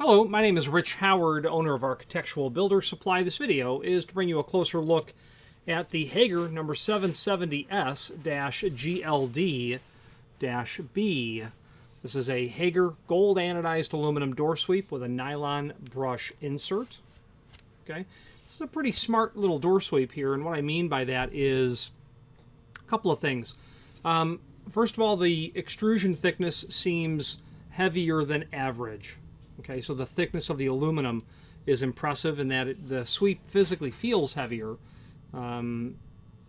Hello, my name is Rich Howard, owner of Architectural Builder Supply. This video is to bring you a closer look at the Hager number 770S GLD-B. This is a Hager gold anodized aluminum door sweep with a nylon brush insert. Okay, this is a pretty smart little door sweep here, and what I mean by that is a couple of things. First of all, the extrusion thickness seems heavier than average. Okay, so the thickness of the aluminum is impressive in that the sweep physically feels heavier, and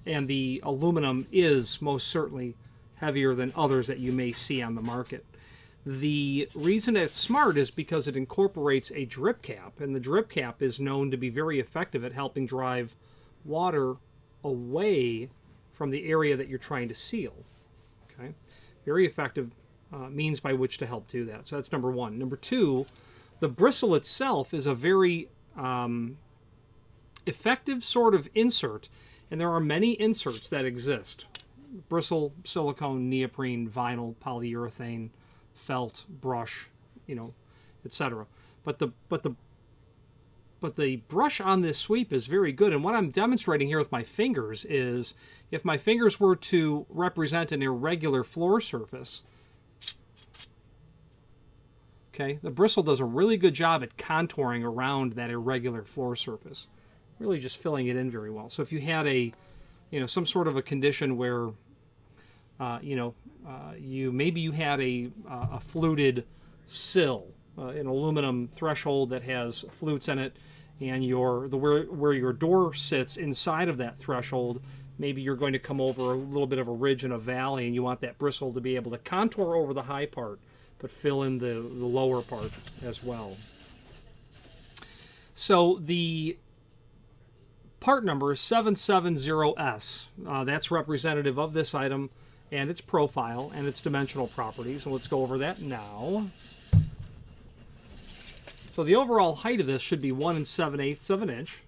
the aluminum is most certainly heavier than others that you may see on the market. The reason it's smart is because it incorporates a drip cap, and the drip cap is known to be very effective at helping drive water away from the area that you're trying to seal. Okay, very effective means by which to help do that. So that's number one. Number two, the bristle itself is a very effective sort of insert, and there are many inserts that exist. Bristle, silicone, neoprene, vinyl, polyurethane, felt, brush, etc. But the brush on this sweep is very good, and what I'm demonstrating here with my fingers is if my fingers were to represent an irregular floor surface, okay, the bristle does a really good job at contouring around that irregular floor surface, really just filling it in very well. So if you had some sort of a condition where, maybe you had a fluted sill, an aluminum threshold that has flutes in it, and where your door sits inside of that threshold, maybe you're going to come over a little bit of a ridge and a valley, and you want that bristle to be able to contour over the high part, but fill in the lower part as well. So the part number is 770S. That's representative of this item and its profile and its dimensional properties. And let's go over that now. So the overall height of this should be 1 7/8 of an inch.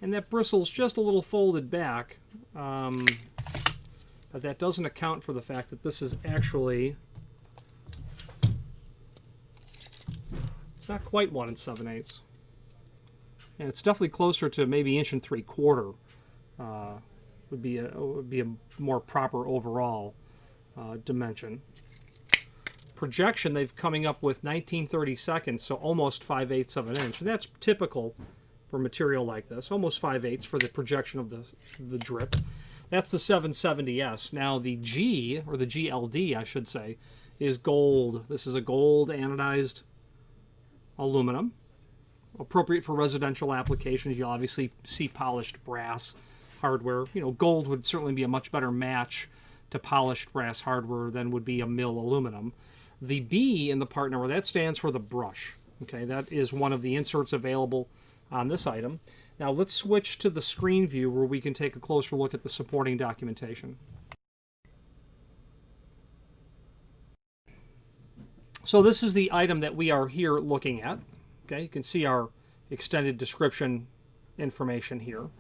And that bristle's just a little folded back. But that doesn't account for the fact that this is actually... It's not quite 1 7/8, and it's definitely closer to maybe 1 3/4. Would be a more proper overall dimension. Projection, they've coming up with 19/32, so almost 5/8 of an inch, and that's typical for material like this. Almost 5/8 for the projection of the drip. That's the 770S. Now the G, or the GLD, I should say, is gold. This is a gold anodized aluminum, appropriate for residential applications. You'll obviously see polished brass hardware. Gold would certainly be a much better match to polished brass hardware than would be a mill aluminum. The B in the part number, that stands for the brush. Okay, that is one of the inserts available on this item. Now let's switch to the screen view where we can take a closer look at the supporting documentation. So this is the item that we are here looking at. Okay, you can see our extended description information here.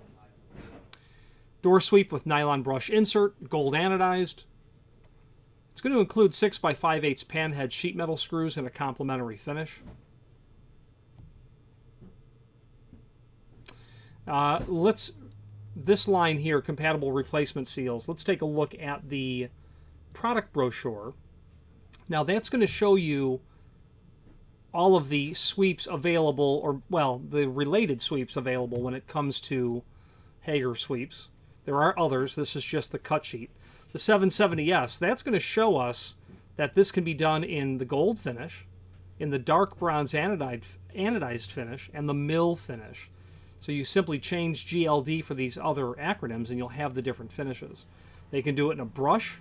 Door sweep with nylon brush insert, gold anodized. It's going to include 6 by 5/8 panhead sheet metal screws and a complementary finish. This line here, compatible replacement seals. Let's take a look at the product brochure. Now that's going to show you all of the sweeps available, or the related sweeps available when it comes to Hager sweeps. There are others. This is just the cut sheet. The 770S, that's going to show us that this can be done in the gold finish, in the dark bronze anodized finish, and the mill finish. So you simply change GLD for these other acronyms and you'll have the different finishes. They can do it in a brush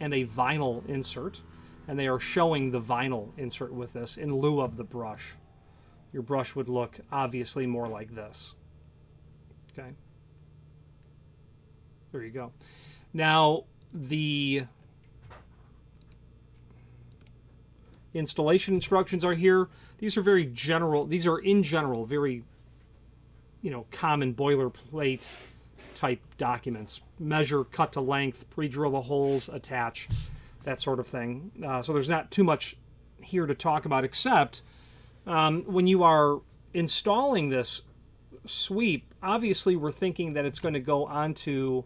and a vinyl insert, and they are showing the vinyl insert with this in lieu of the brush. Your brush would look obviously more like this. Okay. There you go. Now, the installation instructions are here. These are very general. These are in general very, common boilerplate type documents. Measure, cut to length, pre-drill the holes, attach, that sort of thing. So there's not too much here to talk about except When you are installing this sweep, obviously we're thinking that it's going to go onto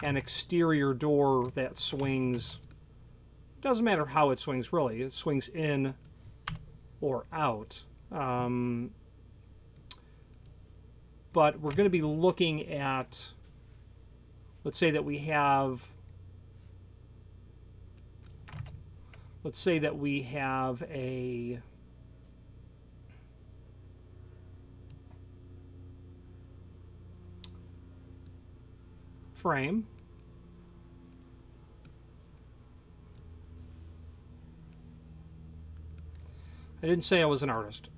an exterior door that swings. Doesn't matter how it swings, really. It swings in or out. But we're going to be looking at, let's say that we have a frame. I didn't say I was an artist.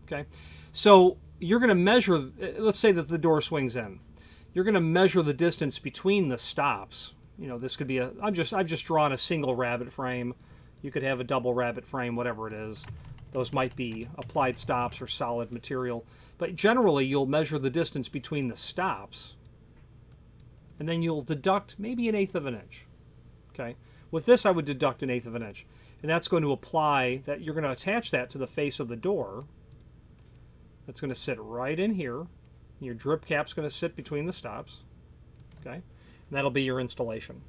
Okay, so you're going to measure, let's say that the door swings in. You're going to measure the distance between the stops. You know, this could be I've just drawn a single rabbet frame. You could have a double rabbet frame, whatever it is. Those might be applied stops or solid material. But generally, you'll measure the distance between the stops, and then you'll deduct maybe 1/8 of an inch. Okay, with this, I would deduct 1/8 of an inch, and that's going to apply that. You're going to attach that to the face of the door. That's going to sit right in here. Your drip cap's going to sit between the stops. Okay, and that'll be your installation.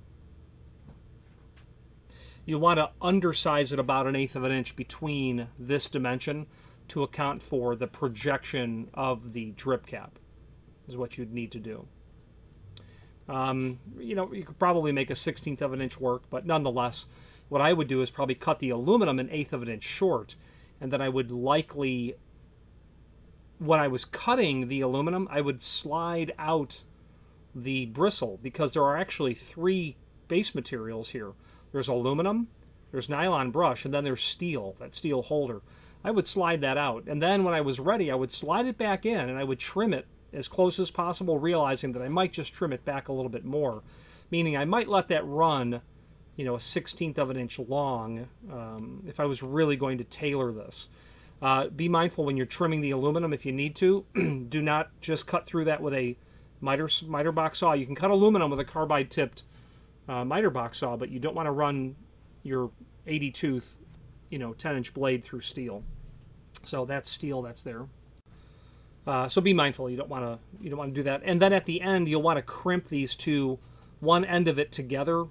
You want to undersize it about 1/8 of an inch between this dimension to account for the projection of the drip cap, is what you'd need to do. You know, you could probably make a 1/16 of an inch work, but nonetheless, what I would do is probably cut the aluminum 1/8 of an inch short, and then I would likely, when I was cutting the aluminum, I would slide out the bristle, because there are actually 3 base materials here. There's aluminum, there's nylon brush, and then there's steel, that steel holder. I would slide that out, and then when I was ready, I would slide it back in, and I would trim it as close as possible, realizing that I might just trim it back a little bit more, meaning I might let that run, you know, a 1/16 of an inch long, if I was really going to tailor this. Be mindful when you're trimming the aluminum, if you need to. Do not just cut through that with a miter box saw. You can cut aluminum with a carbide tipped miter box saw, but you don't want to run your 80 tooth, you know, 10-inch blade through steel. So that's steel that's there. So be mindful. You don't want to do that. And then at the end, you'll want to crimp these two, one end of it together,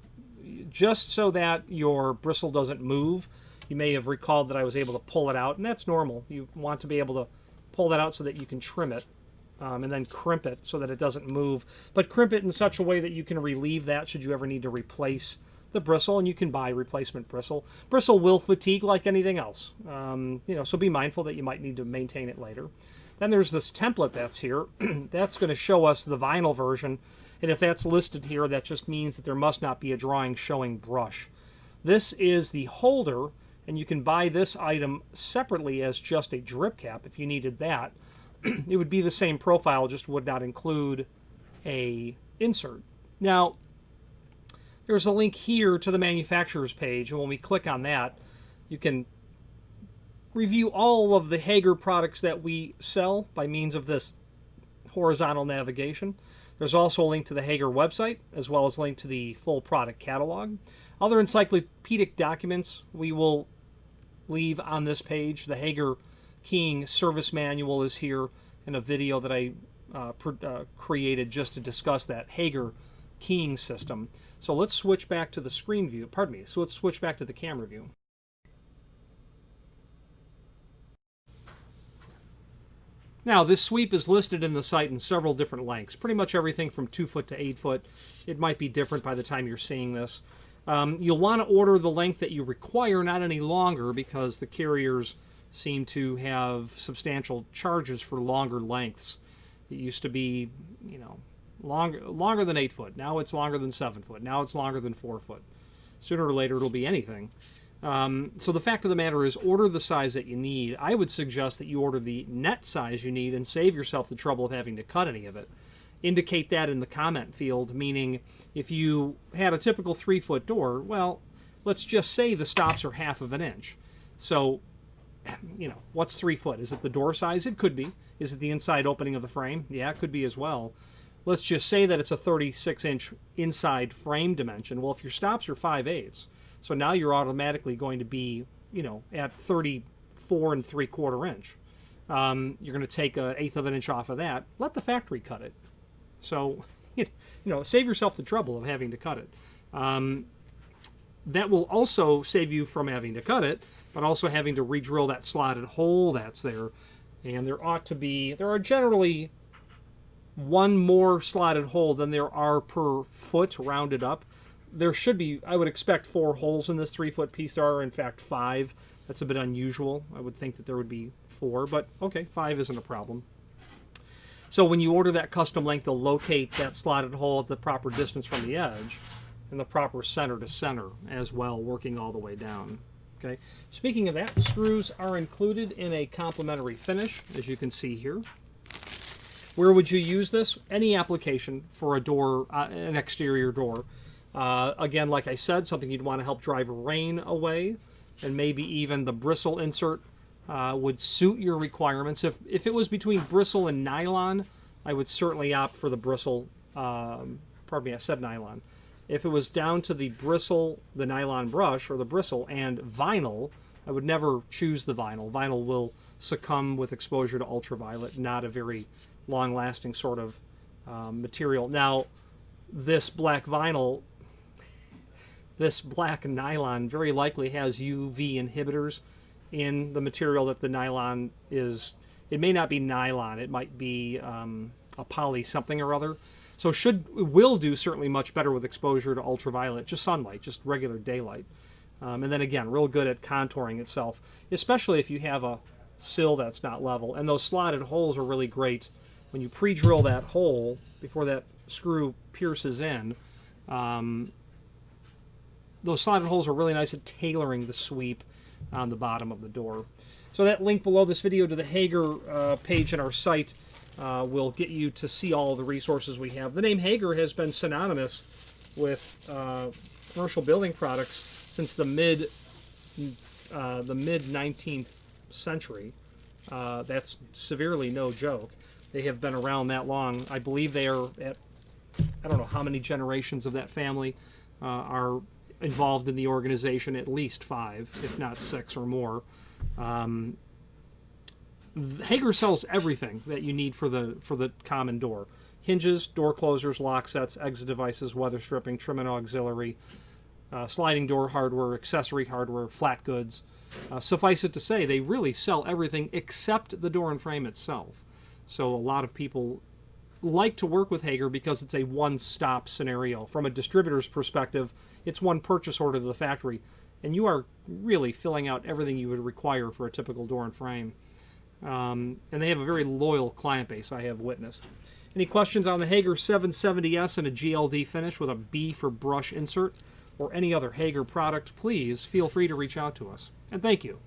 just so that your bristle doesn't move. You may have recalled that I was able to pull it out, and that's normal. You want to be able to pull that out so that you can trim it, and then crimp it so that it doesn't move. But crimp it in such a way that you can relieve that should you ever need to replace the bristle, and you can buy replacement bristle. Bristle will fatigue like anything else, you know, so be mindful that you might need to maintain it later. Then there's this template that's here. That's going to show us the vinyl version, and if that's listed here, that just means that there must not be a drawing showing brush. This is the holder, and you can buy this item separately as just a drip cap if you needed that. It would be the same profile, just would not include a insert. Now, there's a link here to the manufacturer's page, and when we click on that, you can review all of the Hager products that we sell by means of this horizontal navigation. There's also a link to the Hager website, as well as a link to the full product catalog. Other encyclopedic documents we will leave on this page. The Hager keying service manual is here, and a video that I created just to discuss that Hager keying system. So let's switch back to the screen view. Pardon me. So let's switch back to the camera view. Now, this sweep is listed in the site in several different lengths, pretty much everything from 2 foot to 8 foot. It might be different by the time you're seeing this. You'll want to order the length that you require, not any longer, because the carriers seem to have substantial charges for longer lengths. It used to be, you know, longer than 8 foot. Now it's longer than 7 foot. Now it's longer than 4 foot. Sooner or later, it'll be anything. So the fact of the matter is, order the size that you need. I would suggest that you order the net size you need and save yourself the trouble of having to cut any of it. Indicate that in the comment field, meaning if you had a typical 3 foot door, well, let's just say the stops are 1/2 of an inch. So, you know, what's 3 foot? Is it the door size? It could be. Is it the inside opening of the frame? Yeah, it could be as well. Let's just say that it's a 36-inch inside frame dimension. Well, if your stops are 5/8, so now you're automatically going to be you know, at 34 3/4 inch. You're going to take 1/8 of an inch off of that. Let the factory cut it. So, you know, save yourself the trouble of having to cut it. That will also save you from having to cut it, but also having to re-drill that slotted hole that's there. And there are generally one more slotted hole than there are per foot rounded up. There should be, I would expect, 4 holes in this 3-foot piece. There are, in fact, 5. That's a bit unusual. I would think that there would be 4, but okay, 5 isn't a problem. So when you order that custom length, they'll locate that slotted hole at the proper distance from the edge and the proper center to center as well, working all the way down. Okay. Speaking of that, screws are included in a complementary finish, as you can see here. Where would you use this? Any application for a door, an exterior door. Again, like I said, something you'd want to help drive rain away, and maybe even the bristle insert would suit your requirements. If it was between bristle and nylon, I would certainly opt for the bristle. Pardon me, I said nylon. If it was down to the bristle, the nylon brush, or the bristle and vinyl, I would never choose the vinyl. Vinyl will succumb with exposure to ultraviolet, not a very long-lasting sort of material. Now, this black vinyl, this black nylon very likely has UV inhibitors in the material that the nylon is. It may not be nylon, it might be a poly something or other. So will do certainly much better with exposure to ultraviolet, just sunlight, just regular daylight. And then again, real good at contouring itself, especially if you have a sill that's not level. And those slotted holes are really great when you pre-drill that hole before that screw pierces in. Those slotted holes are really nice at tailoring the sweep on the bottom of the door. So that link below this video to the Hager page in our site will get you to see all the resources we have. The name Hager has been synonymous with commercial building products since the mid 19th century. That's severely no joke. They have been around that long. I believe they are at, I don't know how many generations of that family are involved in the organization, at least 5, if not 6 or more. Hager sells everything that you need for the common door. Hinges, door closers, lock sets, exit devices, weather stripping, trim and auxiliary, sliding door hardware, accessory hardware, flat goods. Suffice it to say, they really sell everything except the door and frame itself. So a lot of people like to work with Hager because it's a one-stop scenario. From a distributor's perspective, it's one purchase order to the factory, and you are really filling out everything you would require for a typical door and frame. And they have a very loyal client base, I have witnessed. Any questions on the Hager 770S and a GLD finish with a B for brush insert, or any other Hager product, please feel free to reach out to us. And thank you.